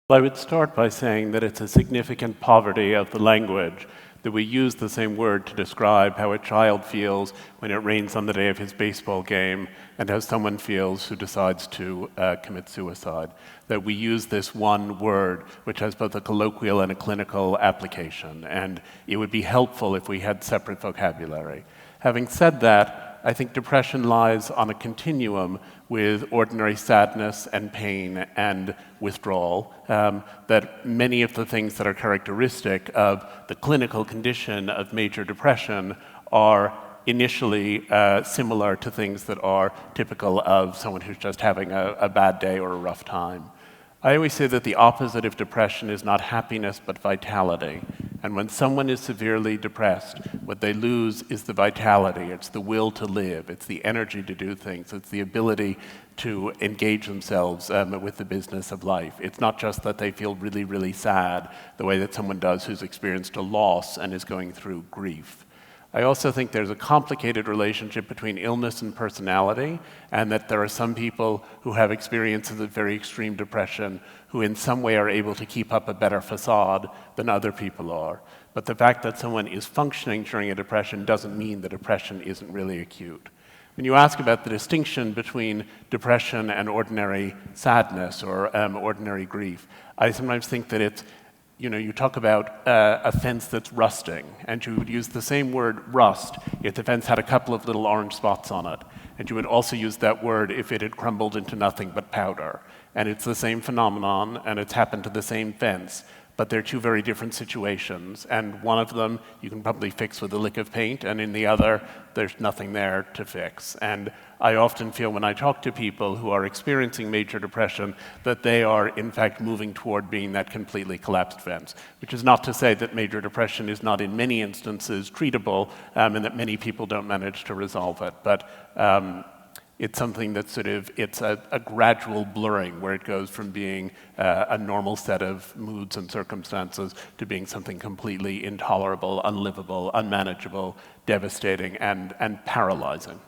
Well, I would start by saying that it's a significant poverty of the language that we use the same word to describe how a child feels when it rains on the day of his baseball game and how someone feels who decides to commit suicide. That we use this one word, which has both a colloquial and a clinical application, and it would be helpful if we had separate vocabulary. Having said that, I think depression lies on a continuum with ordinary sadness and pain and withdrawal, that many of the things that are characteristic of the clinical condition of major depression are initially similar to things that are typical of someone who's just having a bad day or a rough time. I always say that the opposite of depression is not happiness but vitality. And when someone is severely depressed, what they lose is the vitality. It's the will to live. It's the energy to do things. It's the ability to engage themselves with the business of life. It's not just that they feel really, really sad, the way that someone does who's experienced a loss and is going through grief. I also think there's a complicated relationship between illness and personality, and that there are some people who have experiences of very extreme depression who in some way are able to keep up a better facade than other people are. But the fact that someone is functioning during a depression doesn't mean the depression isn't really acute. When you ask about the distinction between depression and ordinary sadness or ordinary grief, I sometimes think that it's, you talk about a fence that's rusting, and you would use the same word rust if the fence had a couple of little orange spots on it. And you would also use that word if it had crumbled into nothing but powder. And it's the same phenomenon, and it's happened to the same fence. But they're two very different situations, and one of them you can probably fix with a lick of paint, and in the other, there's nothing there to fix. And I often feel when I talk to people who are experiencing major depression that they are, in fact, moving toward being that completely collapsed fence, which is not to say that major depression is not in many instances treatable, and that many people don't manage to resolve it. But it's something that's it's a gradual blurring where it goes from being a normal set of moods and circumstances to being something completely intolerable, unlivable, unmanageable, devastating, and paralyzing.